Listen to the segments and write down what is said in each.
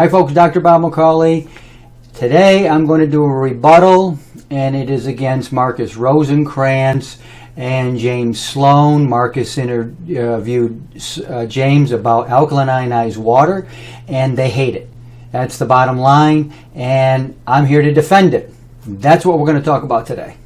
Hi folks, Dr. Bob McCauley. Today I'm going to do a rebuttal, and it is against Markus Rothkranz and James Sloan. Markus interviewed James about alkaline ionized water, and they hate it. That's the bottom line, and I'm here to defend it. That's what we're going to talk about today.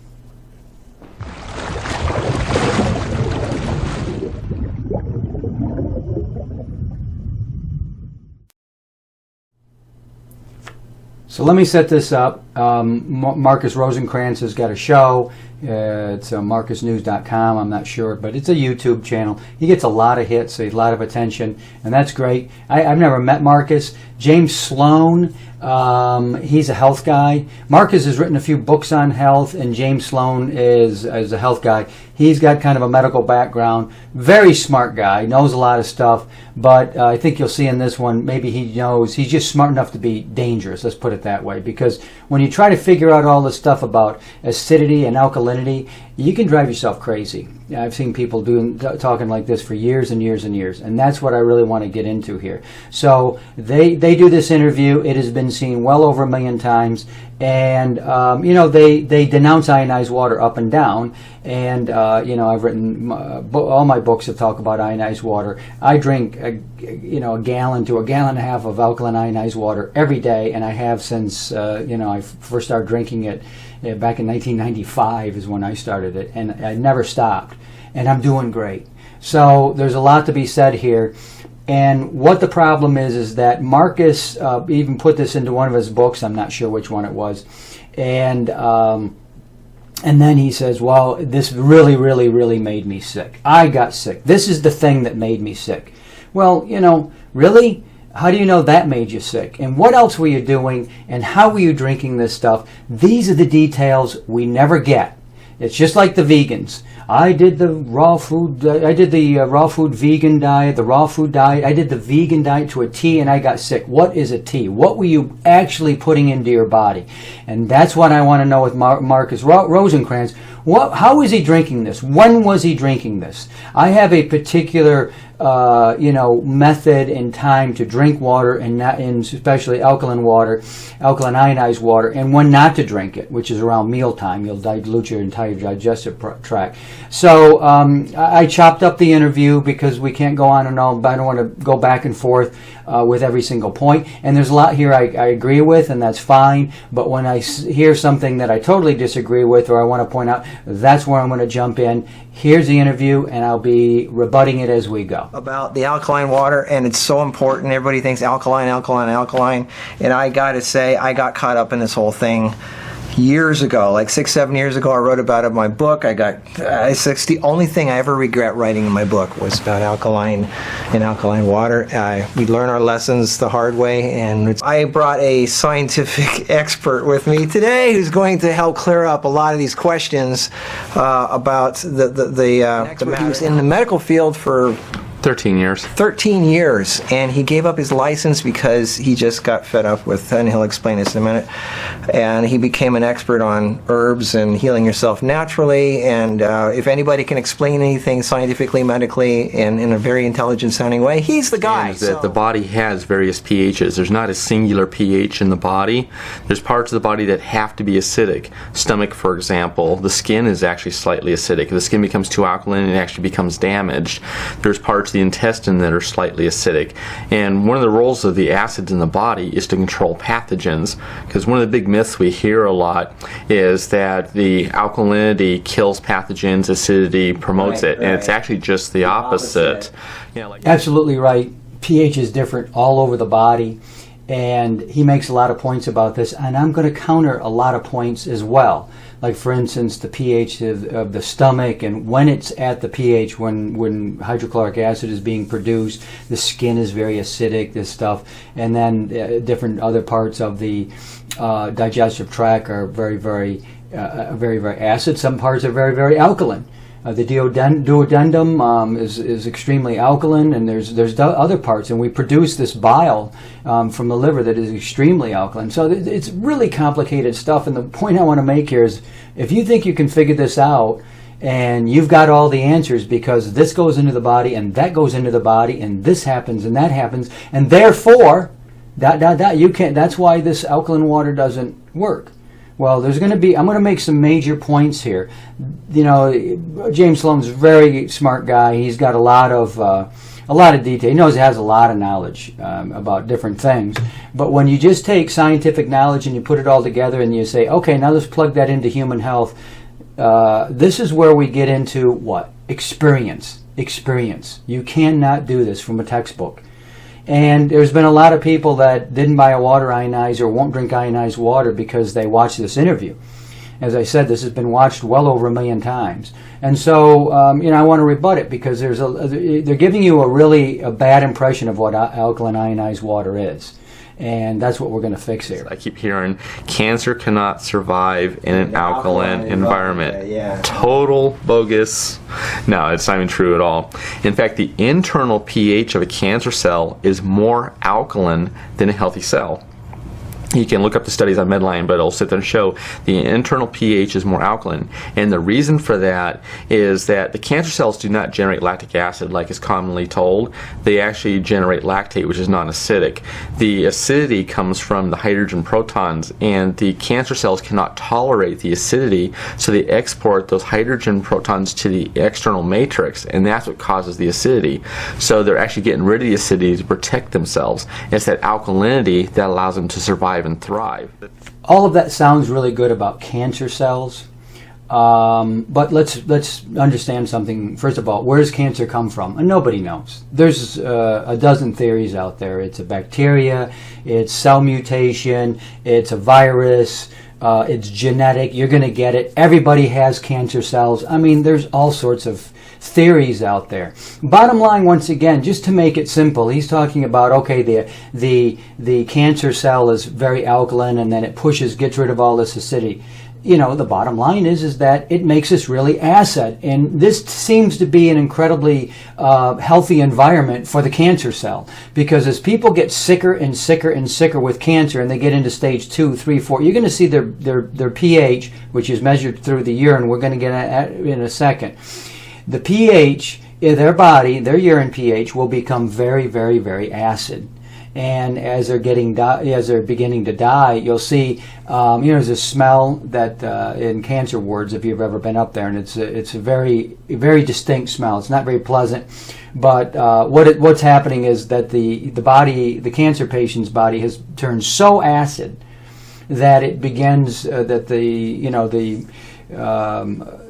So let me set this up. Markus Rothkranz has got a show. It's markusnews.com. I'm not sure, but it's a YouTube channel. He gets a lot of hits, a lot of attention, and that's great. I've never met Markus. James Sloan, he's a health guy. Markus has written a few books on health, and James Sloan is a health guy. He's got kind of a medical background. Very smart guy, knows a lot of stuff, but I think you'll see in this one, maybe he knows, he's just smart enough to be dangerous, let's put it that way, because when you try to figure out all this stuff about acidity and alkalinity, you can drive yourself crazy. I've seen people talking like this for years and years and years, and that's what I really want to get into here. So they do this interview. It has been seen well over 1 million times, and they denounce ionized water up and down. And I've written all my books that talk about ionized water. I drink a gallon to a gallon and a half of alkaline ionized water every day, and I have since I first started drinking it. Back in 1995 is when I started it, and I never stopped, and I'm doing great. So there's a lot to be said here, and what the problem is that Markus even put this into one of his books. I'm not sure which one it was, and then he says, well, this really, really, really made me sick. I got sick. This is the thing that made me sick. Well, really? How do you know that made you sick? And what else were you doing? And how were you drinking this stuff? These are the details we never get. It's just like the vegans. I did the raw food vegan diet, the raw food diet. I did the vegan diet to a T, and I got sick. What is a T? What were you actually putting into your body? And that's what I want to know with Markus Rothkranz. How is he drinking this? When was he drinking this? I have a particular method and time to drink water, and especially alkaline ionized water, and when not to drink it, which is around mealtime. You'll dilute your entire digestive tract. So I chopped up the interview because we can't go on and on, but I don't want to go back and forth with every single point. And there's a lot here I agree with, and that's fine. But when I hear something that I totally disagree with, or I want to point out, that's where I'm going to jump in. Here's the interview, and I'll be rebutting it as we go. About the alkaline water, and it's so important. Everybody thinks alkaline, alkaline, alkaline, and I gotta say, I got caught up in this whole thing years ago, like 6-7 years ago. I wrote about it in my book. It's the only thing I ever regret writing in my book was about alkaline and alkaline water. We learn our lessons the hard way, and I brought a scientific expert with me today who's going to help clear up a lot of these questions about the matter. He was in the medical field for 13 years. 13 years, and he gave up his license because he just got fed up with, and he'll explain this in a minute, and he became an expert on herbs and healing yourself naturally, and if anybody can explain anything scientifically, medically, and in a very intelligent sounding way, he's the guy. That the body has various pHs. There's not a singular pH in the body. There's parts of the body that have to be acidic. Stomach, for example, the skin is actually slightly acidic. If the skin becomes too alkaline, it actually becomes damaged. There's parts the intestine that are slightly acidic, and one of the roles of the acids in the body is to control pathogens, because one of the big myths we hear a lot is that the alkalinity kills pathogens, acidity promotes it, and it's actually just the opposite. Absolutely right. pH is different all over the body, and he makes a lot of points about this, and I'm going to counter a lot of points as well. Like, for instance, the pH of the stomach, and when it's at the pH, when hydrochloric acid is being produced, the skin is very acidic, this stuff, and then different other parts of the digestive tract are very, very acid. Some parts are very, very alkaline. The duodenum is extremely alkaline, and there's other parts, and we produce this bile from the liver that is extremely alkaline. So it's really complicated stuff, and the point I want to make here is, if you think you can figure this out, and you've got all the answers because this goes into the body, and that goes into the body, and this happens, and that happens, and therefore You can't. That's why this alkaline water doesn't work. Well, there's going to be. I'm going to make some major points here. You know, James Sloan's a very smart guy. He's got a lot of detail. He knows he has a lot of knowledge about different things. But when you just take scientific knowledge and you put it all together and you say, okay, now let's plug that into human health. This is where we get into what? Experience. You cannot do this from a textbook. And there's been a lot of people that didn't buy a water ionizer or won't drink ionized water because they watched this interview. As I said, this has been watched well over 1 million times. And so, I want to rebut it because they're giving you a bad impression of what alkaline ionized water is. And that's what we're going to fix here. I keep hearing cancer cannot survive in an alkaline environment. Yeah. Total bogus. No, it's not even true at all. In fact, the internal pH of a cancer cell is more alkaline than a healthy cell. You can look up the studies on Medline, but it'll sit there and show the internal pH is more alkaline. And the reason for that is that the cancer cells do not generate lactic acid like is commonly told. They actually generate lactate, which is non-acidic. The acidity comes from the hydrogen protons, and the cancer cells cannot tolerate the acidity, so they export those hydrogen protons to the external matrix, and that's what causes the acidity. So they're actually getting rid of the acidity to protect themselves. It's that alkalinity that allows them to survive and thrive. All of that sounds really good about cancer cells, but let's understand something. First of all, where does cancer come from? And nobody knows. There's a dozen theories out there. It's a bacteria, it's cell mutation, it's a virus, it's genetic. You're going to get it. Everybody has cancer cells. I mean, there's all sorts of theories out there. Bottom line, once again, just to make it simple, he's talking about, okay, the cancer cell is very alkaline and then it gets rid of all this acidity. You know, the bottom line is that it makes us really acid, and this seems to be an incredibly healthy environment for the cancer cell, because as people get sicker and sicker and sicker with cancer and they get into stage 2, 3, 4, you're going to see their pH, which is measured through the urine. We're going to get at in a second. The pH in their body, their urine pH, will become very, very, very acid. And as they're beginning to die, you'll see, there's a smell that in cancer wards, if you've ever been up there, and it's a very, very distinct smell. It's not very pleasant, but what's happening is that the cancer patient's body has turned so acid that it begins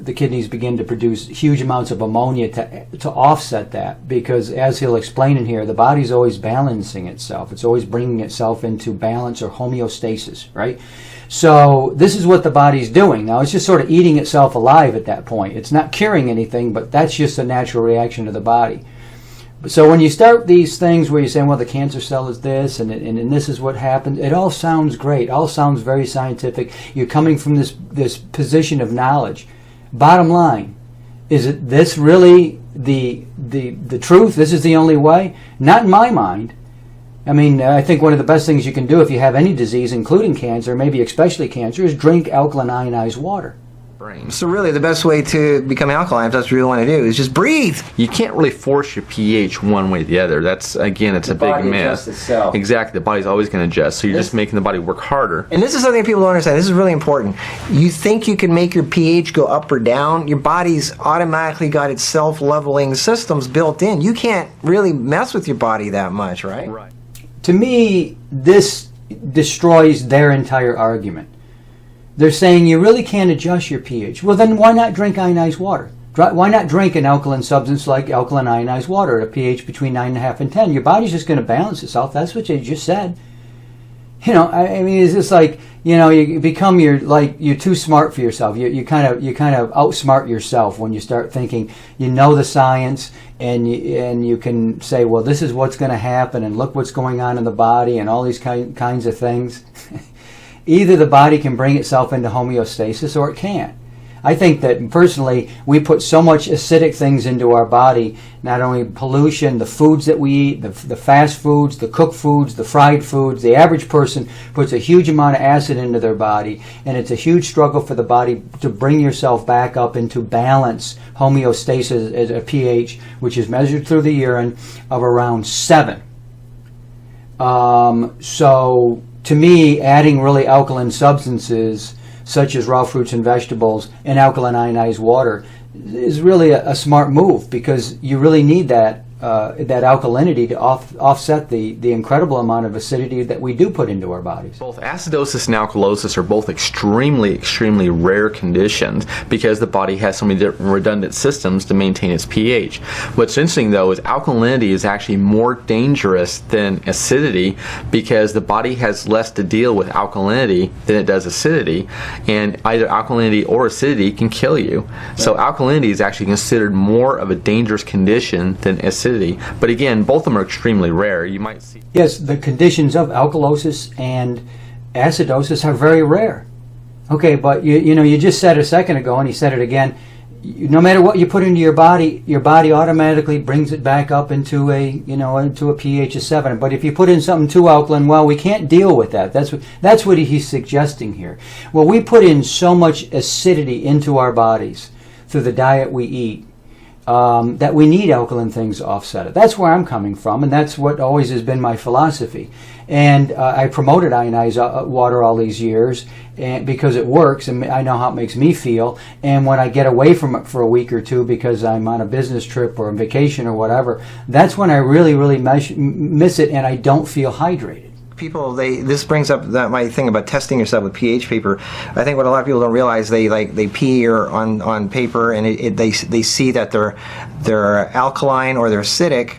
the kidneys begin to produce huge amounts of ammonia to offset that, because as he'll explain in here, the body's always balancing itself. It's always bringing itself into balance or homeostasis, right? So this is what the body's doing. Now it's just sort of eating itself alive at that point. It's not curing anything, but that's just a natural reaction of the body. So when you start these things where you're saying, well, the cancer cell is this, and this is what happens, it all sounds great. It all sounds very scientific. You're coming from this position of knowledge. Bottom line, is it this really the truth? This is the only way? Not in my mind. I mean, I think one of the best things you can do if you have any disease, including cancer, maybe especially cancer, is drink alkaline ionized water. So really the best way to become alkaline, if that's what you really want to do, is just breathe. You can't really force your pH one way or the other. That's, again, it's a big myth. Exactly. The body's always going to adjust. So you're just making the body work harder. And this is something that people don't understand. This is really important. You think you can make your pH go up or down. Your body's automatically got its self-leveling systems built in. You can't really mess with your body that much, right? Right. To me, this destroys their entire argument. They're saying you really can't adjust your pH. Well, then why not drink ionized water? Why not drink an alkaline substance like alkaline ionized water at a pH between 9.5 and 10? Your body's just going to balance itself. That's what you just said. I mean, it's just like, you become you're too smart for yourself. You kind of outsmart yourself when you start thinking you know the science, and you can say, well, this is what's going to happen, and look what's going on in the body, and all these kinds of things. Either the body can bring itself into homeostasis or it can't. I think that personally we put so much acidic things into our body, not only pollution, the foods that we eat, the fast foods, the cooked foods, the fried foods. The average person puts a huge amount of acid into their body, and it's a huge struggle for the body to bring yourself back up into balance, homeostasis at a pH, which is measured through the urine, of around 7. So to me, adding really alkaline substances such as raw fruits and vegetables and alkaline ionized water is really a smart move, because you really need that alkalinity to offset the incredible amount of acidity that we do put into our bodies. Both acidosis and alkalosis are both extremely rare conditions because the body has so many different redundant systems to maintain its pH. What's interesting though is alkalinity is actually more dangerous than acidity because the body has less to deal with alkalinity than it does acidity, and either alkalinity or acidity can kill you. So alkalinity is actually considered more of a dangerous condition than acidity. But again, both of them are extremely rare. You might see. Yes, the conditions of alkalosis and acidosis are very rare. Okay, but you just said a second ago, and you said it again, no matter what you put into your body automatically brings it back up into a pH of 7. But if you put in something too alkaline, well, we can't deal with that. That's what he's suggesting here. Well, we put in so much acidity into our bodies through the diet we eat, that we need alkaline things to offset it. That's where I'm coming from, and that's what always has been my philosophy. And I promoted ionized water all these years because it works, and I know how it makes me feel. And when I get away from it for a week or two because I'm on a business trip or on vacation or whatever, that's when I really miss it, and I don't feel hydrated. People, this brings up my thing about testing yourself with pH paper. I think what a lot of people don't realize, they pee on paper, and they see that they're alkaline or they're acidic,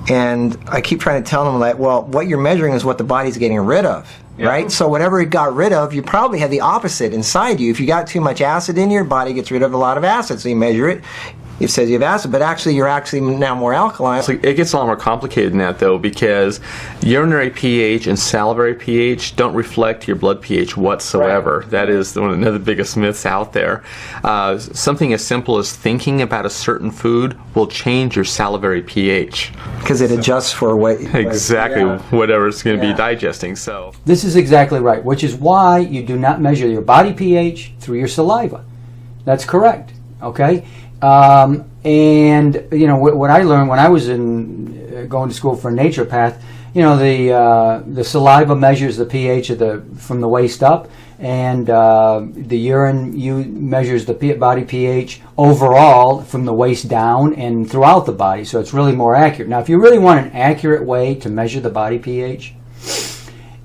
and I keep trying to tell them that, well, what you're measuring is what the body's getting rid of. Yeah. Right? So whatever it got rid of, you probably have the opposite inside you. If you got too much acid in your body, gets rid of a lot of acid. So you measure it. It says you have acid, but actually you're actually now more alkaline. So it gets a lot more complicated than that, though, because urinary pH and salivary pH don't reflect your blood pH whatsoever. Right. That is one of the biggest myths out there. Something as simple as thinking about a certain food will change your salivary pH. Because it adjusts for what... Exactly, whatever it's going to be digesting. So this is exactly right, which is why you do not measure your body pH through your saliva. That's correct, okay? And what I learned when I was going to school for naturopath, the saliva measures the pH from the waist up, and the urine measures the body pH overall from the waist down and throughout the body. So it's really more accurate. Now, if you really want an accurate way to measure the body pH,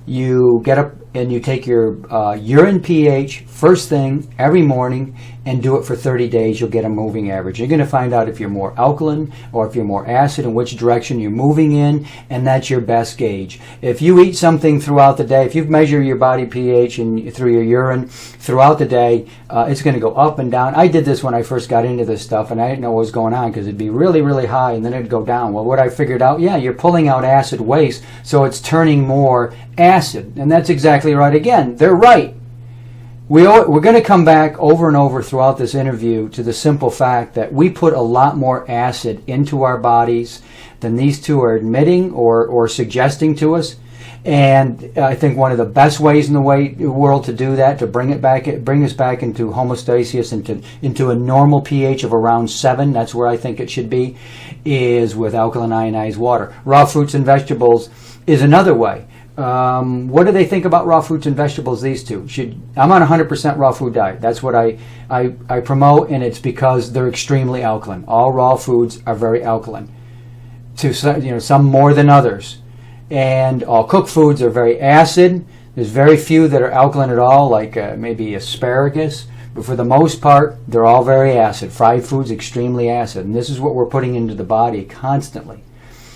you get up and you take your urine pH first thing every morning and do it for 30 days. You'll get a moving average. You're going to find out if you're more alkaline or if you're more acid and which direction you're moving in, and that's your best gauge. If you eat something throughout the day, if you measure your body pH and through your urine throughout the day, it's going to go up and down. I did this when I first got into this stuff, and I didn't know what was going on because it'd be really high and then it'd go down. Well, what I figured out, you're pulling out acid waste, so it's turning more acid, and that's exactly right. Again, they're right. We're going to come back over and over throughout this interview to the simple fact that we put a lot more acid into our bodies than these two are admitting or suggesting to us. And I think one of the best ways in the world to do that, to bring us back into homeostasis, into a normal pH of around 7, that's where I think it should be, is with alkaline ionized water. Raw fruits and vegetables is another way. What do they think about raw fruits and vegetables, these two? I'm on a 100% raw food diet. That's what I promote, and it's because they're extremely alkaline. All raw foods are very alkaline, some more than others. And all cooked foods are very acid. There's very few that are alkaline at all, like maybe asparagus. But for the most part, they're all very acid. Fried foods, extremely acid. And this is what we're putting into the body constantly.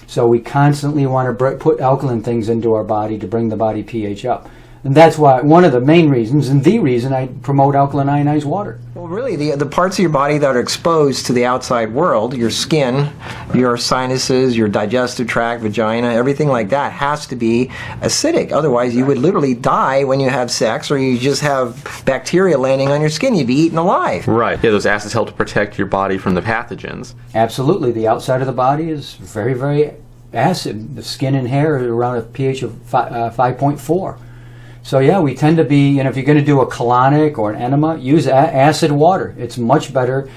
So we constantly want to put alkaline things into our body to bring the body pH up. And that's why one of the main reasons, and the reason, I promote alkaline ionized water. Well, really, the parts of your body that are exposed to the outside world, your skin, your sinuses, your digestive tract, vagina, everything like that has to be acidic. Otherwise, you would literally die when you have sex, or you just have bacteria landing on your skin. You'd be eaten alive. Right. Yeah, those acids help to protect your body from the pathogens. Absolutely. The outside of the body is very acid. The skin and hair are around a pH of 5.4. So yeah, we tend to be, if you're going to do a colonic or an enema, use acid water. It's much better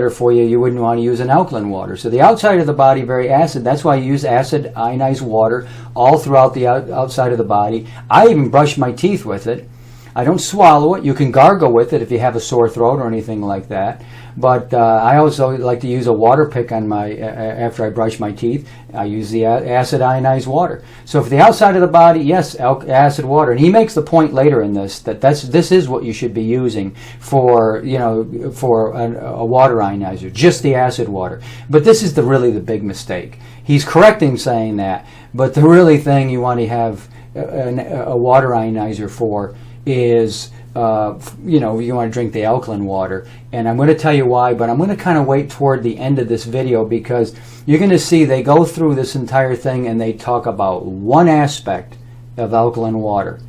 for you. You wouldn't want to use an alkaline water. So the outside of the body, very acid. That's why you use acid ionized water all throughout the outside of the body. I even brush my teeth with it. I don't swallow it. You can gargle with it if you have a sore throat or anything like that. But I also like to use a water pick on my after I brush my teeth. I use the acid ionized water. So for the outside of the body, yes, acid water. And he makes the point later in this that this is what you should be using for a water ionizer, just the acid water. But this is really the big mistake. He's correct in saying that, but the really thing you want to have a water ionizer for is you want to drink the alkaline water. And I'm going to tell you why, but I'm going to kind of wait toward the end of this video, because you're going to see they go through this entire thing and they talk about one aspect of alkaline water,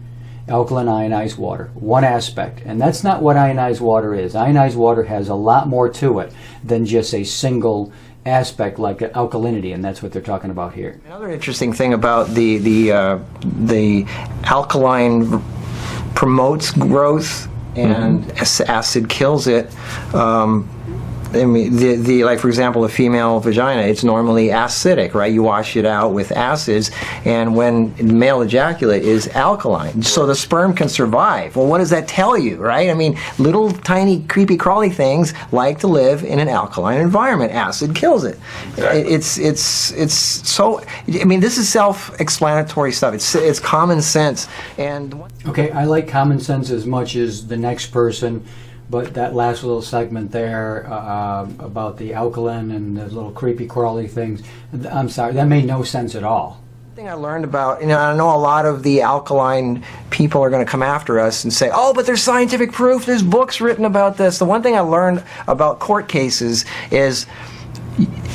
alkaline ionized water, one aspect. And that's not what ionized water is. Ionized water has a lot more to it than just a single aspect like alkalinity, and that's what they're talking about here. Another interesting thing about the alkaline promotes growth and acid kills it. I mean, like for example, a female vagina, it's normally acidic, right? You wash it out with acids, and when male ejaculate is alkaline, so the sperm can survive. Well, what does that tell you, right? I mean, little tiny creepy crawly things like to live in an alkaline environment. Acid kills it. Exactly. It's so. I mean, this is self-explanatory stuff. It's common sense. And okay, I like common sense as much as the next person. But that last little segment there about the alkaline and the little creepy crawly things, I'm sorry, that made no sense at all. Thing I learned about, I know a lot of the alkaline people are going to come after us and say, oh, but there's scientific proof, there's books written about this. The one thing I learned about court cases is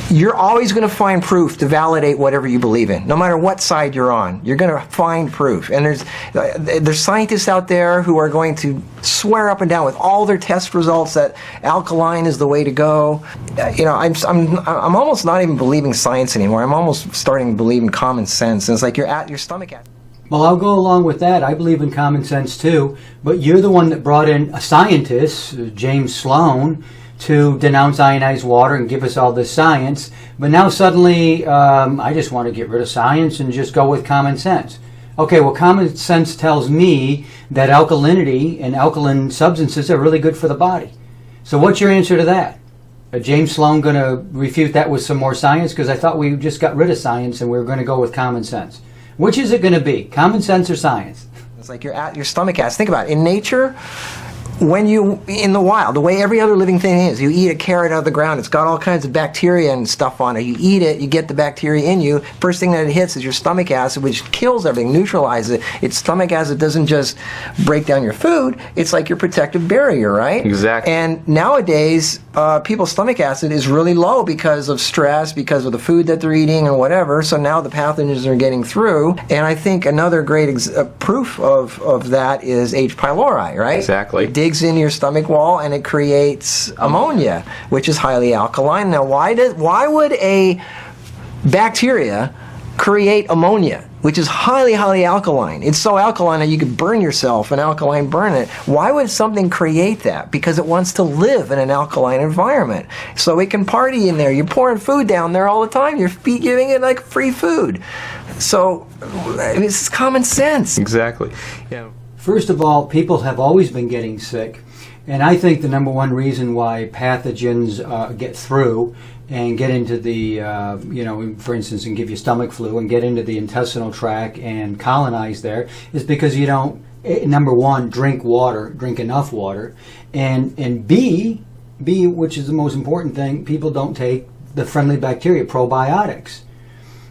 you're always going to find proof to validate whatever you believe in. No matter what side you're on, you're going to find proof. And there's scientists out there who are going to swear up and down with all their test results that alkaline is the way to go. I'm almost not even believing science anymore. I'm almost starting to believe in common sense. And it's like you're at your stomach at. Well, I'll go along with that. I believe in common sense too. But you're the one that brought in a scientist, James Sloan, to denounce ionized water and give us all this science. But now suddenly I just want to get rid of science and just go with common sense. Okay, well, common sense tells me that alkalinity and alkaline substances are really good for the body. So what's your answer to that? James Sloan going to refute that with some more science? Because I thought we just got rid of science and we were going to go with common sense. Which is it going to be, common sense or science? It's like you're at your stomach acid. Think about it. In nature, when you, in the wild, the way every other living thing is, you eat a carrot out of the ground, it's got all kinds of bacteria and stuff on it. You eat it, you get the bacteria in you. First thing that it hits is your stomach acid, which kills everything, neutralizes it. Its stomach acid doesn't just break down your food, it's like your protective barrier, right? Exactly. And nowadays, people's stomach acid is really low because of stress, because of the food that they're eating and whatever, so now the pathogens are getting through. And I think another great proof of that is H. pylori, right? Exactly. It digs into your stomach wall and it creates ammonia, which is highly alkaline. Now, why would a bacteria create ammonia, which is highly, highly alkaline? It's so alkaline that you could burn yourself and alkaline burn it. Why would something create that? Because it wants to live in an alkaline environment. So it can party in there. You're pouring food down there all the time. You're giving it like free food. So it's common sense. Exactly. Yeah. First of all, people have always been getting sick. And I think the number one reason why pathogens get through and get into the, for instance, and give you stomach flu and get into the intestinal tract and colonize there is because you don't, number one, drink enough water, and B, which is the most important thing, people don't take the friendly bacteria, probiotics,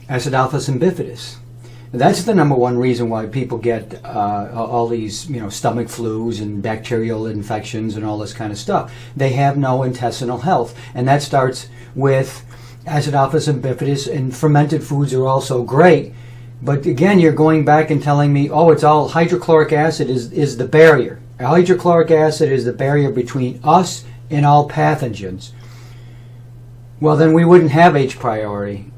acidophilus and bifidus. That's the number one reason why people get all these, stomach flus and bacterial infections and all this kind of stuff. They have no intestinal health, and that starts with acidophilus and bifidus. And fermented foods are also great, but again, you're going back and telling me, oh, it's all hydrochloric acid is the barrier. Hydrochloric acid is the barrier between us and all pathogens. Well, then we wouldn't have H. pylori.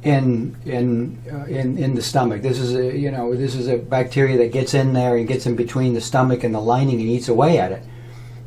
in the stomach. This is a bacteria that gets in there and gets in between the stomach and the lining and eats away at it.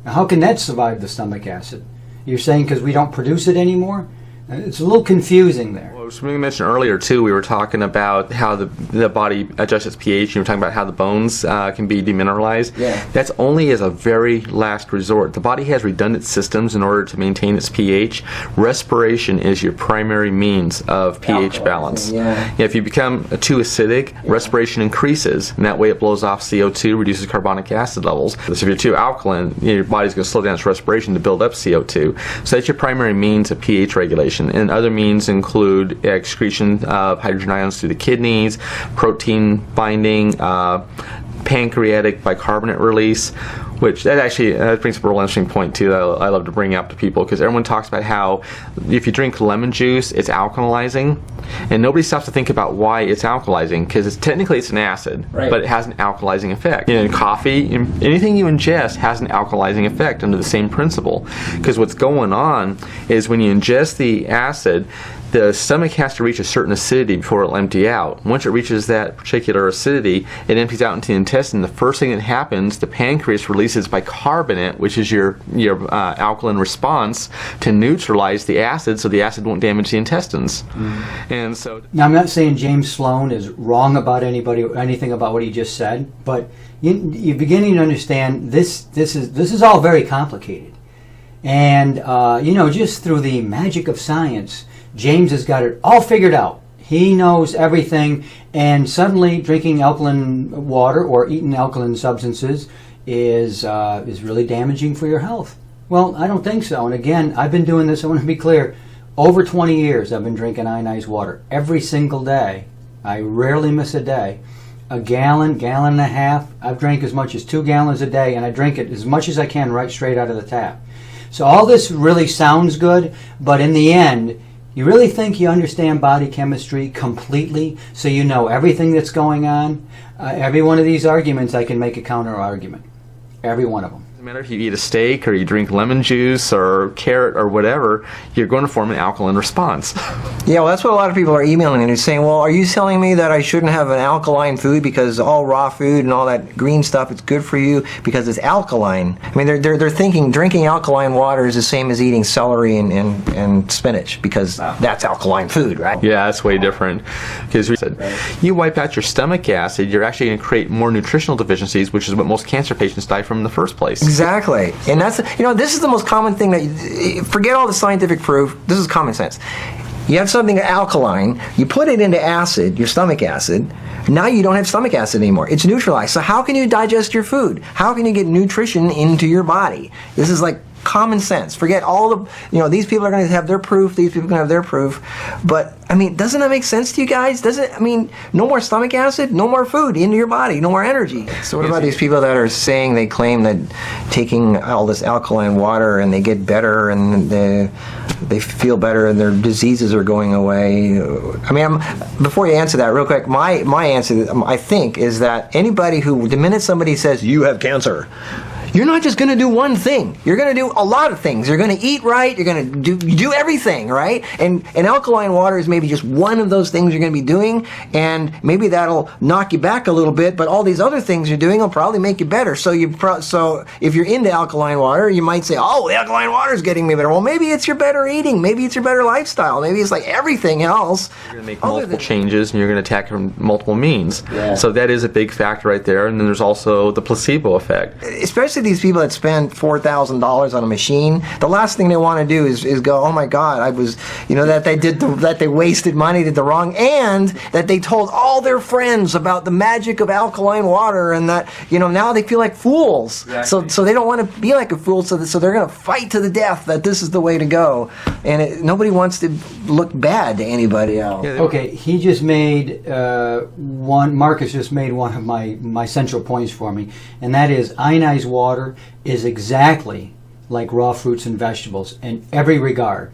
Now, how can that survive the stomach acid? You're saying because we don't produce it anymore? It's a little confusing there. Well, as we mentioned earlier too, we were talking about how the body adjusts its pH. You were talking about how the bones can be demineralized. Yeah. That's only as a very last resort. The body has redundant systems in order to maintain its pH. Respiration is your primary means of pH balance. Yeah. If you become too acidic, respiration increases, and that way it blows off CO2, reduces carbonic acid levels. So if you're too alkaline, your body's going to slow down its respiration to build up CO2. So that's your primary means of pH regulation. And other means include excretion of hydrogen ions through the kidneys, protein binding, pancreatic bicarbonate release, which that brings up a real interesting point too that I love to bring up to people, because everyone talks about how if you drink lemon juice, it's alkalizing, and nobody stops to think about why it's alkalizing, because technically it's an acid, right, but it has an alkalizing effect. Coffee, anything you ingest has an alkalizing effect under the same principle, because what's going on is when you ingest the acid, the stomach has to reach a certain acidity before it'll empty out. Once it reaches that particular acidity, it empties out into the intestine. The first thing that happens, the pancreas releases bicarbonate, which is your alkaline response to neutralize the acid, so the acid won't damage the intestines. And so, now, I'm not saying James Sloan is wrong about anything about what he just said, but you're beginning to understand this is all very complicated, and just through the magic of science, James has got it all figured out. He knows everything, and suddenly drinking alkaline water or eating alkaline substances is really damaging for your health. Well, I don't think so. And again, I've been doing this, I want to be clear, over 20 years I've been drinking ionized water every single day. I rarely miss a day. A gallon and a half. I've drank as much as 2 gallons a day, and I drink it as much as I can right straight out of the tap. So all this really sounds good, but in the end, you really think you understand body chemistry completely, so you know everything that's going on? Every one of these arguments, I can make a counter argument. Every one of them. no matter if you eat a steak or you drink lemon juice or carrot or whatever, you're going to form an alkaline response. Yeah, well, that's what a lot of people are emailing and they're saying, well, are you telling me that I shouldn't have an alkaline food because all raw food and all that green stuff, it's good for you because it's alkaline? I mean, they're thinking drinking alkaline water is the same as eating celery and spinach because that's alkaline food, right? Yeah, that's way different. Because we said, you wipe out your stomach acid, you're actually going to create more nutritional deficiencies, which is what most cancer patients die from in the first place. Exactly. And that's, this is the most common thing that, forget all the scientific proof, this is common sense. You have something alkaline, you put it into acid, your stomach acid, now you don't have stomach acid anymore. It's neutralized. So how can you digest your food? How can you get nutrition into your body? This is like common sense. Forget all the, these people are going to have their proof, these people are going to have their proof. But, doesn't that make sense to you guys? No more stomach acid, no more food into your body, no more energy. So what about these people that are saying, they claim that taking all this alkaline water and they get better and they feel better and their diseases are going away? Before you answer that real quick, my answer, I think, is that anybody who, the minute somebody says, you have cancer, you're not just going to do one thing. You're going to do a lot of things. You're going to eat right. You're going to do everything, right? And alkaline water is maybe just one of those things you're going to be doing, and maybe that'll knock you back a little bit, but all these other things you're doing will probably make you better. So if you're into alkaline water, you might say, oh, the alkaline water is getting me better. Well, maybe it's your better eating. Maybe it's your better lifestyle. Maybe it's like everything else. You're going to make multiple changes, and you're going to attack from multiple means. Yeah. So that is a big factor right there. And then there's also the placebo effect. Especially these people that spend $4,000 on a machine, the last thing they want to do is go, oh my God, I was, that they wasted money, did the wrong, and that they told all their friends about the magic of alkaline water, and that, now they feel like fools. Exactly. So they don't want to be like a fool, so they're going to fight to the death that this is the way to go, and nobody wants to look bad to anybody else. Okay, he just made Marcus just made one of my central points for me, and that is ionized water is exactly like raw fruits and vegetables in every regard.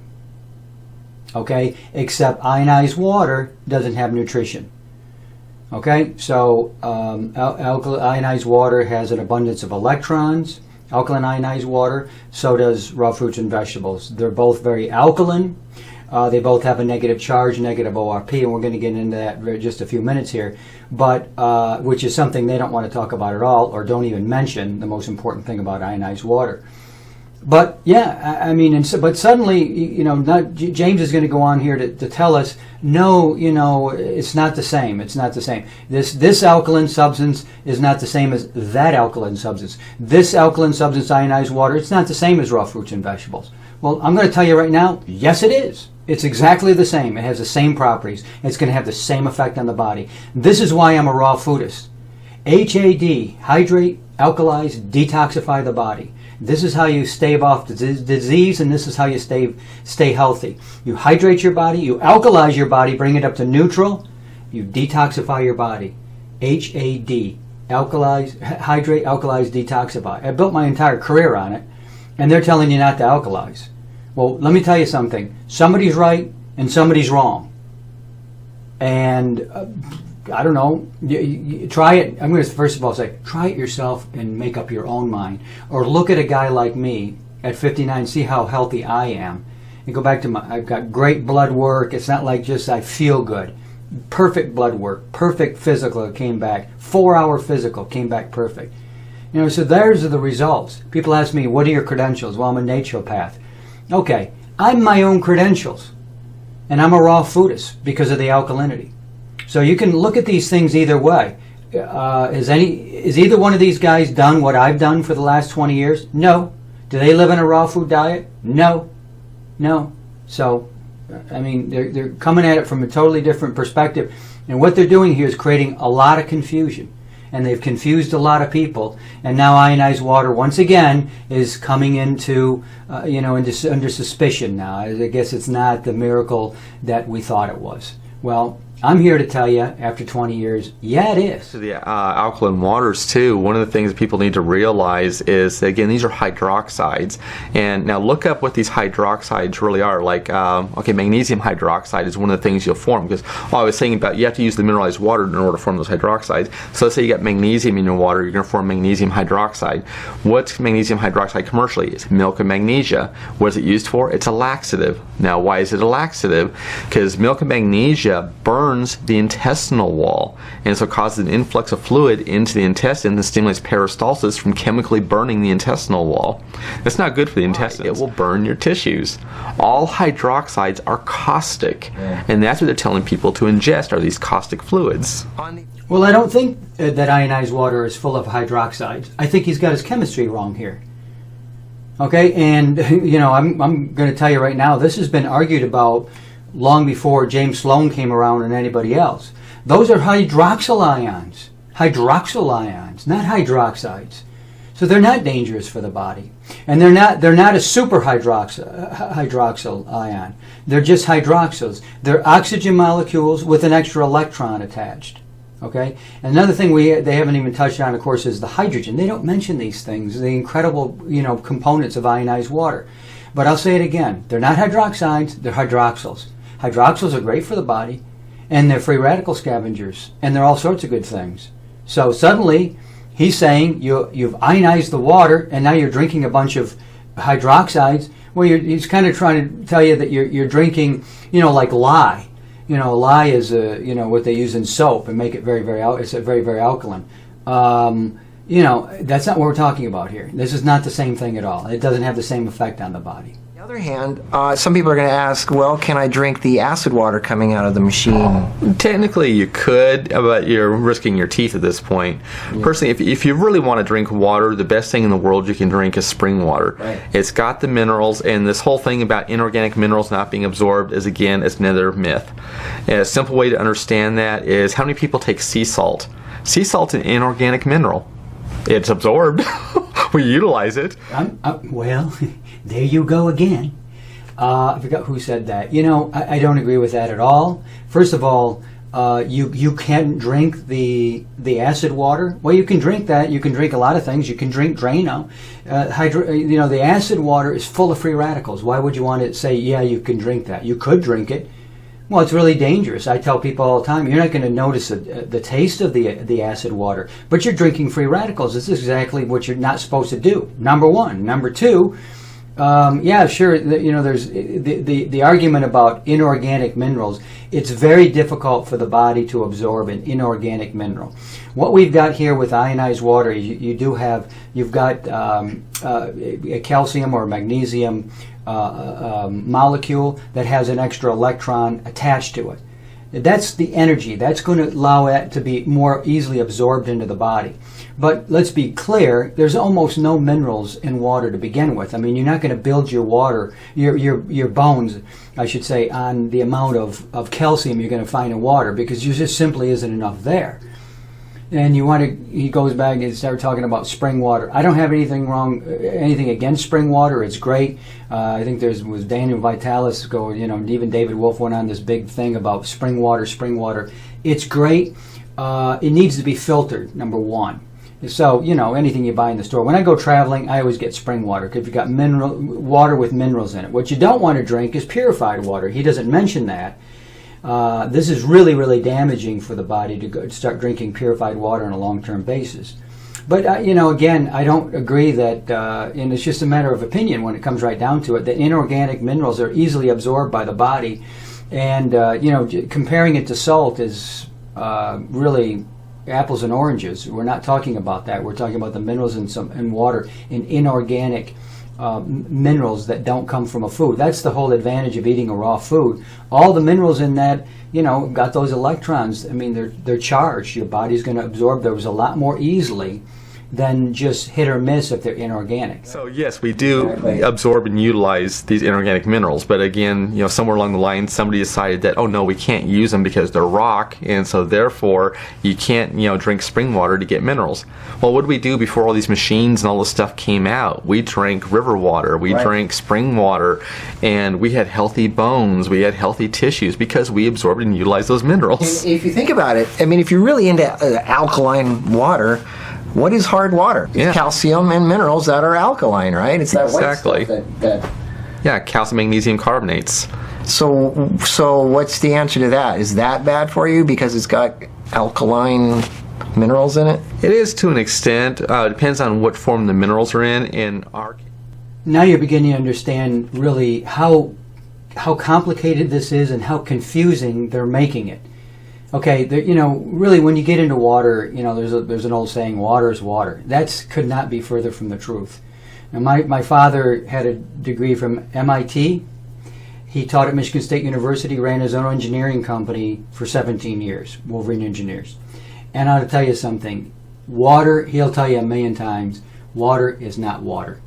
Okay, except ionized water doesn't have nutrition. Okay, so ionized water has an abundance of electrons. Alkaline ionized water, so does raw fruits and vegetables. They're both very alkaline. They both have a negative charge, negative ORP, and we're going to get into that in just a few minutes here. But which is something they don't want to talk about at all, or don't even mention the most important thing about ionized water. But yeah, I mean, but suddenly, James is going to go on here to tell us, no, it's not the same. It's not the same. This alkaline substance is not the same as that alkaline substance. This alkaline substance, ionized water, it's not the same as raw fruits and vegetables. Well, I'm going to tell you right now, yes, it is. It's exactly the same. It has the same properties. It's going to have the same effect on the body. This is why I'm a raw foodist. HAD, hydrate, alkalize, detoxify the body. This is how you stave off disease, and this is how you stay healthy. You hydrate your body, you alkalize your body, bring it up to neutral, you detoxify your body. HAD, alkalize, hydrate, alkalize, detoxify. I built my entire career on it, and they're telling you not to alkalize. Well, let me tell you something. Somebody's right and somebody's wrong. And I don't know, you try it. I'm going to first of all say, try it yourself and make up your own mind. Or look at a guy like me at 59, see how healthy I am. And go back to I've got great blood work. It's not like just I feel good. Perfect blood work, perfect physical came back. 4-hour physical came back perfect. So there's the results. People ask me, what are your credentials? Well, I'm a naturopath. Okay, I'm my own credentials. And I'm a raw foodist because of the alkalinity. So you can look at these things either way. Is either one of these guys done what I've done for the last 20 years? No. Do they live in a raw food diet? No. So, I mean, they're coming at it from a totally different perspective. And what they're doing here is creating a lot of confusion. And they've confused a lot of people. And now ionized water, once again, is coming into, under suspicion now. I guess it's not the miracle that we thought it was. Well, I'm here to tell you, after 20 years, yeah, it is. To the alkaline waters, too, one of the things that people need to realize is, again, these are hydroxides. And now look up what these hydroxides really are. Like, magnesium hydroxide is one of the things you'll form. Because I was saying about you have to use the mineralized water in order to form those hydroxides. So let's say you got magnesium in your water, you're going to form magnesium hydroxide. What's magnesium hydroxide commercially? It's milk of magnesia. What is it used for? It's a laxative. Now, why is it a laxative? Because milk of magnesia burns the intestinal wall, and so causes an influx of fluid into the intestine that stimulates peristalsis from chemically burning the intestinal wall. That's not good for the intestines. It will burn your tissues. All hydroxides are caustic, and that's what they're telling people to ingest, are these caustic fluids. Well, I don't think that ionized water is full of hydroxides. I think he's got his chemistry wrong here. Okay, and I'm going to tell you right now, this has been argued about long before James Sloan came around and anybody else. Those are hydroxyl ions, not hydroxides. So they're not dangerous for the body, and they're not a super hydroxyl ion. They're just hydroxyls. They're oxygen molecules with an extra electron attached. Okay. Another thing they haven't even touched on, of course, is the hydrogen. They don't mention these things, the incredible components of ionized water. But I'll say it again: they're not hydroxides; they're hydroxyls. Hydroxyls are great for the body, and they're free radical scavengers, and they're all sorts of good things. So suddenly, he's saying you've ionized the water, and now you're drinking a bunch of hydroxides. Well, he's kind of trying to tell you that you're drinking, like lye. Lye is what they use in soap and make it very, very it's very, very alkaline. That's not what we're talking about here. This is not the same thing at all. It doesn't have the same effect on the body. On the other hand, some people are going to ask, well, can I drink the acid water coming out of the machine? Technically you could, but you're risking your teeth at this point. Yeah. Personally, if you really want to drink water, the best thing in the world you can drink is spring water. Right. It's got the minerals, and this whole thing about inorganic minerals not being absorbed is, again, it's another myth. And a simple way to understand that is, how many people take sea salt? Sea salt's an inorganic mineral. It's absorbed. We utilize it. Well, there you go again. I forgot who said that. I don't agree with that at all. First of all, you can't drink the acid water. Well, you can drink that. You can drink a lot of things. You can drink Drano. The acid water is full of free radicals. Why would you want to say, yeah, you can drink that? You could drink it. Well, it's really dangerous. I tell people all the time, you're not going to notice the taste of the acid water, but you're drinking free radicals. This is exactly what you're not supposed to do, number one. Number two, Yeah, sure. There's the argument about inorganic minerals. It's very difficult for the body to absorb an inorganic mineral. What we've got here with ionized water, you've got a calcium or magnesium molecule that has an extra electron attached to it. That's the energy. That's going to allow it to be more easily absorbed into the body. But let's be clear, there's almost no minerals in water to begin with. I mean, you're not going to build your water, your bones, I should say, on the amount of calcium you're going to find in water, because there just simply isn't enough there. And he goes back and started talking about spring water. I don't have anything against spring water. It's great. I think was Daniel Vitalis even David Wolf went on this big thing about spring water. It's great. It needs to be filtered, number one. So, anything you buy in the store. When I go traveling, I always get spring water because you've got water with minerals in it. What you don't want to drink is purified water. He doesn't mention that. This is really, really damaging for the body to start drinking purified water on a long-term basis. But, again, I don't agree that, and it's just a matter of opinion when it comes right down to it, that inorganic minerals are easily absorbed by the body. And, comparing it to salt is really apples and oranges. We're not talking about that. We're talking about the minerals in water, in inorganic minerals that don't come from a food. That's the whole advantage of eating a raw food. All the minerals in that, got those electrons. I mean, they're charged. Your body's going to absorb those a lot more easily than just hit or miss if they're inorganic. So yes, we do absorb and utilize these inorganic minerals, but again, somewhere along the line, somebody decided that, oh no, we can't use them because they're rock, and so therefore you can't, drink spring water to get minerals. Well, what did we do before all these machines and all this stuff came out? We drank river water, we drank spring water, and we had healthy bones, we had healthy tissues because we absorbed and utilized those minerals. And if you think about it, I mean, if you're really into alkaline water, what is hard water? It's calcium and minerals that are alkaline, right? It's that exactly. White stuff that calcium, magnesium carbonates. So what's the answer to that? Is that bad for you because it's got alkaline minerals in it? It is to an extent. It depends on what form the minerals are in. Now you're beginning to understand really how complicated this is and how confusing they're making it. Okay, really when you get into water, there's an old saying, water is water. That could not be further from the truth. Now, my father had a degree from MIT. He taught at Michigan State University, ran his own engineering company for 17 years, Wolverine Engineers. And I'll tell you something, water, he'll tell you a million times, water is not water.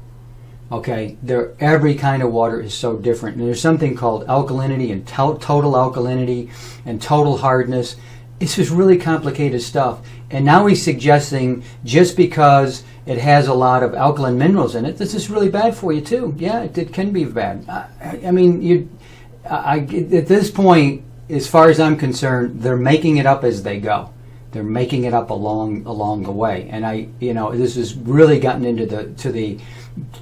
Okay, every kind of water is so different. And there's something called alkalinity and total alkalinity and total hardness. It's just really complicated stuff. And now he's suggesting just because it has a lot of alkaline minerals in it, this is really bad for you too. Yeah, it can be bad. I mean, at this point, as far as I'm concerned, they're making it up as they go. They're making it up along the way. And this has really gotten into the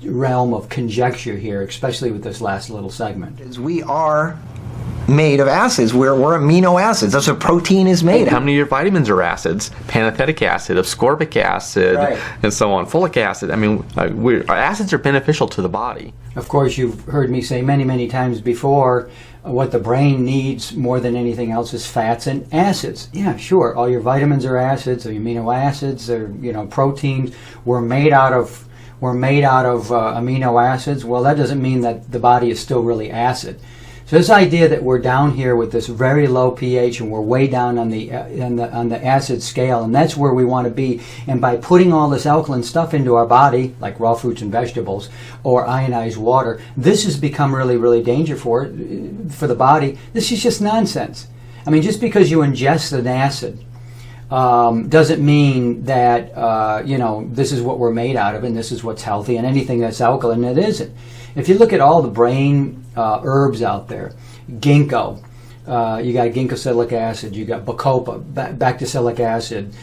realm of conjecture here, especially with this last little segment. We are made of acids. We're amino acids. That's what protein is made of. How many of your vitamins are acids? Pantothenic acid, ascorbic acid, and so on. Folic acid. I mean, our acids are beneficial to the body. Of course, you've heard me say many, many times before, what the brain needs more than anything else is fats and acids. Yeah, sure. All your vitamins are acids, or amino acids, or proteins. We're made out of amino acids. Well, that doesn't mean that the body is still really acid. So this idea that we're down here with this very low pH and we're way down on the acid scale, and that's where we want to be. And by putting all this alkaline stuff into our body, like raw fruits and vegetables or ionized water, this has become really, really dangerous for the body. This is just nonsense. I mean, just because you ingest an acid doesn't mean that this is what we're made out of and this is what's healthy, and anything that's alkaline, it isn't. If you look at all the brain herbs out there, ginkgo, you got ginkgosilic acid, you got bacopa, bactosilic acid,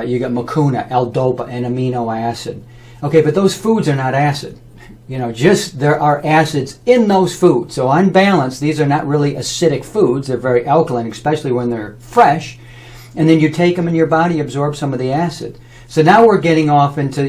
you got mucuna, L-dopa, and amino acid. Okay, but those foods are not acid. There are acids in those foods. So on balance, these are not really acidic foods. They're very alkaline, especially when they're fresh. And then you take them and your body absorbs some of the acid. So now we're getting off into,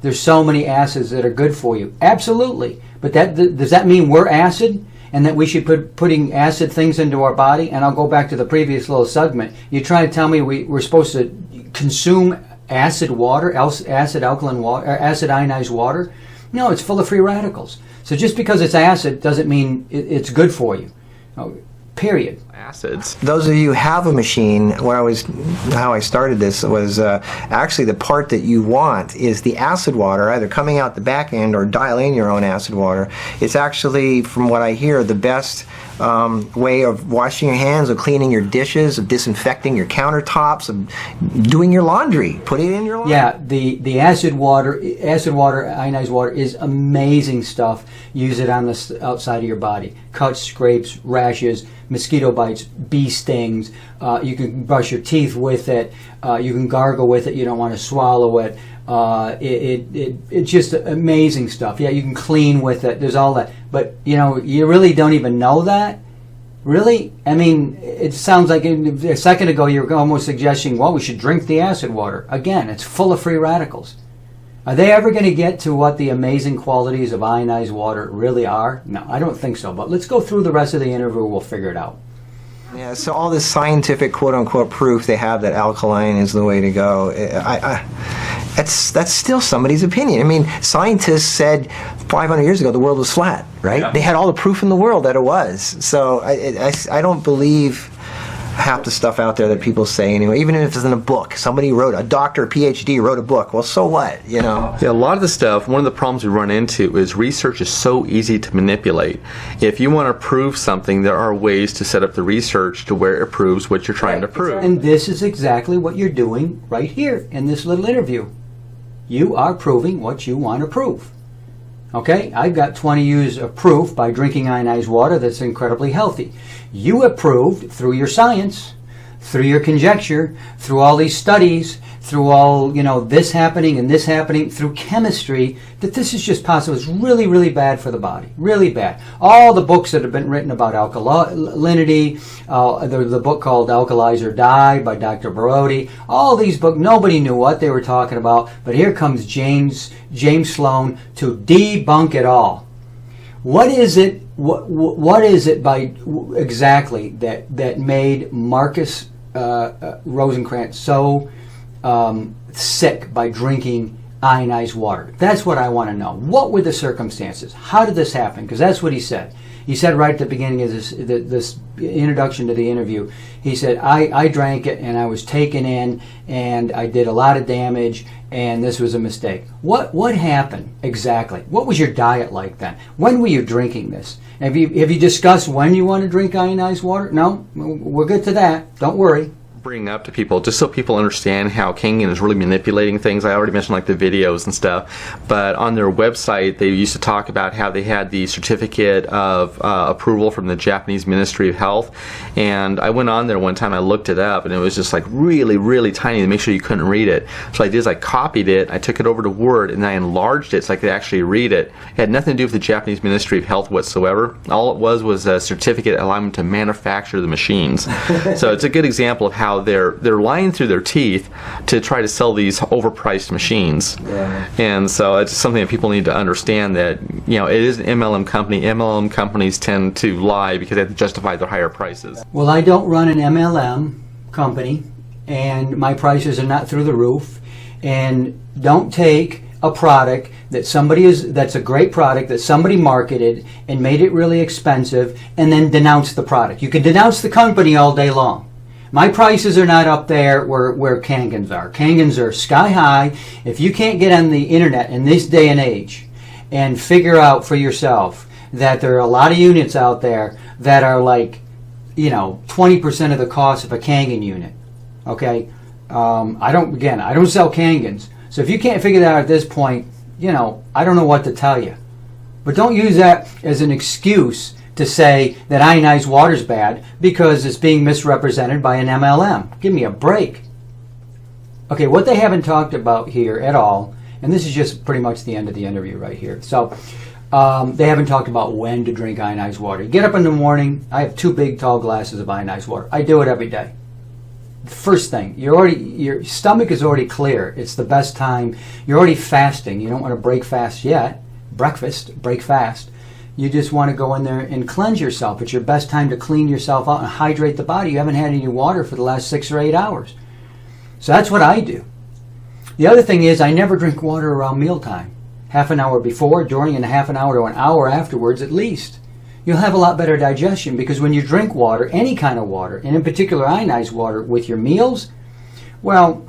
there's so many acids that are good for you. Absolutely. But does that mean we're acid and that we should putting acid things into our body? And I'll go back to the previous little segment. You try to tell me we're supposed to consume acid water, acid-alkaline water, or acid-ionized water? No, it's full of free radicals. So just because it's acid doesn't mean it's good for you. Period. Acids. Those of you who have a machine, how I started this was actually the part that you want is the acid water, either coming out the back end or dial in your own acid water. It's actually, from what I hear, the best way of washing your hands, of cleaning your dishes, of disinfecting your countertops, of doing your laundry. Put it in your laundry. Yeah, the acid water, ionized water is amazing stuff. Use it on the outside of your body. Cuts, scrapes, rashes, mosquito bites, bee stings. You can brush your teeth with it. You can gargle with it. You don't want to swallow it. It's just amazing stuff. Yeah, you can clean with it. There's all that. But, you really don't even know that? Really? I mean, it sounds like a second ago you were almost suggesting, well, we should drink the acid water. Again, it's full of free radicals. Are they ever going to get to what the amazing qualities of ionized water really are? No, I don't think so. But let's go through the rest of the interview. We'll figure it out. Yeah, so all this scientific quote-unquote proof they have that alkaline is the way to go, that's still somebody's opinion. I mean, scientists said 500 years ago the world was flat, right? Yeah. They had all the proof in the world that it was. So I don't believe half the stuff out there that people say anyway, even if it's in a book. Somebody wrote, a doctor, PhD, wrote a book. Well, so what, Yeah, a lot of the stuff, one of the problems we run into is research is so easy to manipulate. If you want to prove something, there are ways to set up the research to where it proves what you're trying to prove. And this is exactly what you're doing right here in this little interview. You are proving what you want to prove. Okay, I've got 20 years of proof by drinking ionized water that's incredibly healthy. You have proved through your science, through your conjecture, through all these studies, through all, this happening and this happening, through chemistry, that this is just possible. It's really, really bad for the body. Really bad. All the books that have been written about alkalinity, the book called Alkalize or Die by Dr. Barodi, all these books, nobody knew what they were talking about, but here comes James Sloan to debunk it all. What is it? What is it exactly that made Markus Rothkranz so sick by drinking ionized water? That's what I want to know. What were the circumstances? How did this happen? Because that's what he said. He said right at the beginning of this introduction to the interview, he said, I drank it and I was taken in and I did a lot of damage and this was a mistake. What happened exactly? What was your diet like then? When were you drinking this? Have you discussed when you want to drink ionized water? No? We're good to that. Don't worry. Bring up to people just so people understand how Kangen is really manipulating things. I already mentioned like the videos and stuff, but on their website they used to talk about how they had the certificate of approval from the Japanese Ministry of Health, and I went on there one time, I looked it up and it was just like really, really tiny to make sure you couldn't read it. So I did is I copied it, I took it over to Word and I enlarged it so I could actually read it. It had nothing to do with the Japanese Ministry of Health whatsoever. All it was a certificate allowing them to manufacture the machines. So it's a good example of how they're lying through their teeth to try to sell these overpriced machines. Yeah. And so it's something that people need to understand that it is an MLM company. MLM companies tend to lie because they have to justify their higher prices. Well, I don't run an MLM company and my prices are not through the roof, and don't take a product that's a great product that somebody marketed and made it really expensive and then denounce the product. You can denounce the company all day long. My prices are not up there where Kangen's are. Kangen's are sky high. If you can't get on the internet in this day and age and figure out for yourself that there are a lot of units out there that are like, 20% of the cost of a Kangen unit. Okay? I don't sell Kangens. So if you can't figure that out at this point, I don't know what to tell you. But don't use that as an excuse to say that ionized water is bad because it's being misrepresented by an MLM. Give me a break. Okay, what they haven't talked about here at all, and this is just pretty much the end of the interview right here. So they haven't talked about when to drink ionized water. Get up in the morning. I have 2 big tall glasses of ionized water. I do it every day. First thing, your stomach is already clear. It's the best time. You're already fasting. You don't want to break fast yet. Break fast. You just want to go in there and cleanse yourself. It's your best time to clean yourself out and hydrate the body. You haven't had any water for the last 6 or 8 hours. So that's what I do. The other thing is I never drink water around mealtime. Half an hour before, during, and half an hour to an hour afterwards at least. You'll have a lot better digestion, because when you drink water, any kind of water, and in particular ionized water, with your meals, well,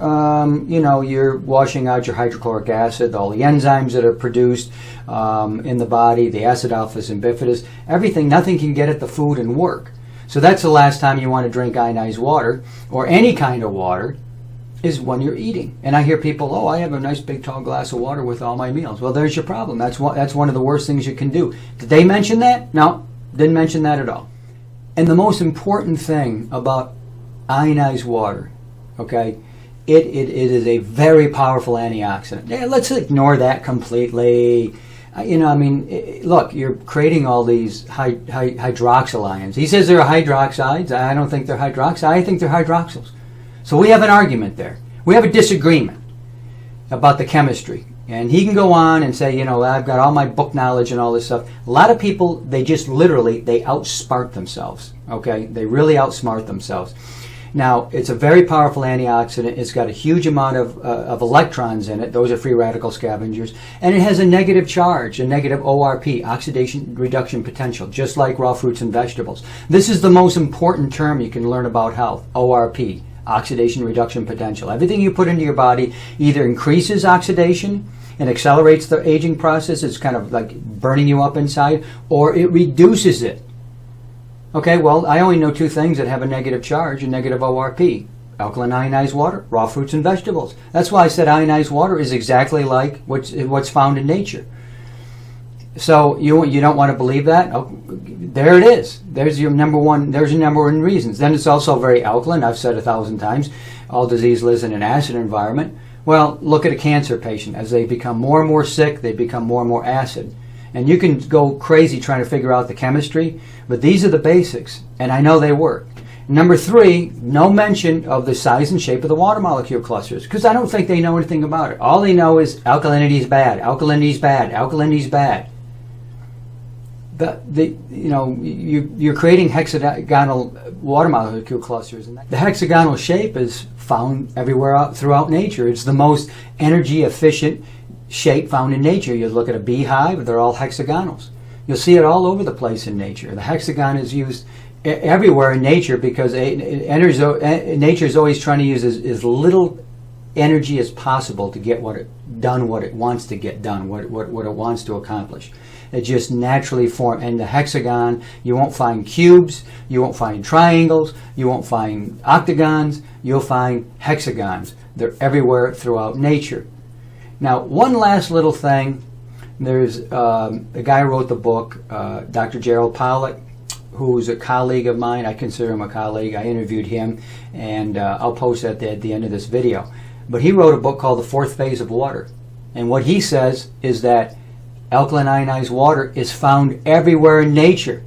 you're washing out your hydrochloric acid, all the enzymes that are produced in the body, the acid-alkaline and bifidus, everything, nothing can get at the food and work. So that's the last time you want to drink ionized water, or any kind of water, is when you're eating. And I hear people, oh, I have a nice big tall glass of water with all my meals. Well, there's your problem. That's one of the worst things you can do. Did they mention that? No, didn't mention that at all. And the most important thing about ionized water, okay, it is a very powerful antioxidant. Yeah, let's ignore that completely. Look, you're creating all these hydroxyl ions. He says they're hydroxides. I don't think they're hydroxides. I think they're hydroxyls. So we have an argument there. We have a disagreement about the chemistry. And he can go on and say, I've got all my book knowledge and all this stuff. A lot of people, they just literally, they outsmart themselves. Okay? They really outsmart themselves. Now, it's a very powerful antioxidant. It's got a huge amount of electrons in it. Those are free radical scavengers. And it has a negative charge, a negative ORP, oxidation reduction potential, just like raw fruits and vegetables. This is the most important term you can learn about health, ORP. Oxidation reduction potential. Everything you put into your body either increases oxidation and accelerates the aging process, it's kind of like burning you up inside, or it reduces it. Okay, well, I only know 2 things that have a negative charge, a negative ORP. Alkaline ionized water, raw fruits and vegetables. That's why I said ionized water is exactly like what's found in nature. So you don't want to believe that? Oh, there it is. There's your number one reasons. Then it's also very alkaline. I've said 1,000 times, all disease lives in an acid environment. Well, look at a cancer patient. As they become more and more sick, they become more and more acid. And you can go crazy trying to figure out the chemistry, but these are the basics, and I know they work. Number 3, no mention of the size and shape of the water molecule clusters, because I don't think they know anything about it. All they know is alkalinity is bad, alkalinity is bad, alkalinity is bad. You're creating hexagonal water molecule clusters. And the hexagonal shape is found everywhere throughout nature. It's the most energy efficient shape found in nature. You look at a beehive, they're all hexagonals. You'll see it all over the place in nature. The hexagon is used everywhere in nature because nature is always trying to use as little energy as possible to get what it wants to get done, what it wants to accomplish. It just naturally forms. And the hexagon, you won't find cubes, you won't find triangles, you won't find octagons, you'll find hexagons. They're everywhere throughout nature. Now, one last little thing. There's a guy who wrote the book, Dr. Gerald Pollack, who's a colleague of mine. I consider him a colleague. I interviewed him, and I'll post that at the end of this video. But he wrote a book called The Fourth Phase of Water. And what he says is that alkaline ionized water is found everywhere in nature.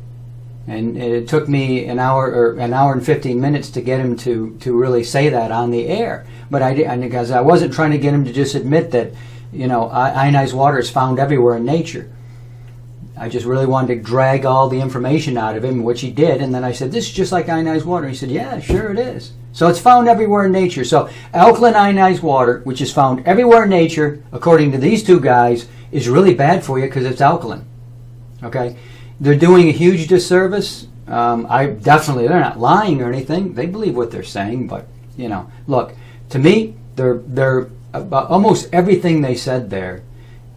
And it took me an hour and 15 minutes to get him to really say that on the air. But because I wasn't trying to get him to just admit that, ionized water is found everywhere in nature. I just really wanted to drag all the information out of him, which he did. And then I said, this is just like ionized water. He said, yeah, sure it is. So it's found everywhere in nature. So alkaline ionized water, which is found everywhere in nature, according to these 2 guys, is really bad for you because it's alkaline. Okay? They're doing a huge disservice. They're not lying or anything. They believe what they're saying, but, look, to me, they're about almost everything they said there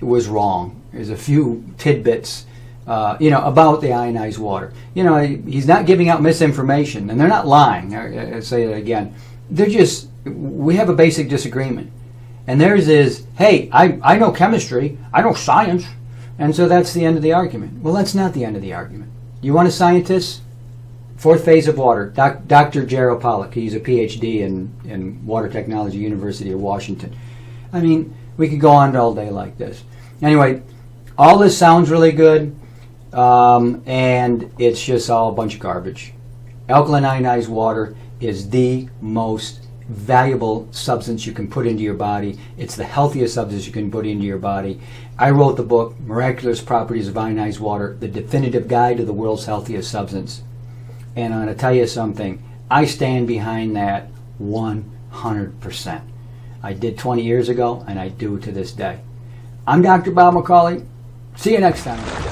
was wrong. There's a few tidbits, about the ionized water. He's not giving out misinformation, and they're not lying. I say that again. We have a basic disagreement. And theirs is, hey, I know chemistry, I know science, and so that's the end of the argument. Well, that's not the end of the argument. You want a scientist? Fourth Phase of Water, Dr. Gerald Pollack. He's a PhD in Water Technology, University of Washington. I mean, we could go on all day like this. Anyway, all this sounds really good, and it's just all a bunch of garbage. Alkaline ionized water is the most valuable substance you can put into your body. It's the healthiest substance you can put into your body. I wrote the book, Miraculous Properties of Ionized Water, the definitive guide to the world's healthiest substance. And I'm going to tell you something, I stand behind that 100%. I did 20 years ago, and I do to this day. I'm Dr. Bob McCauley. See you next time.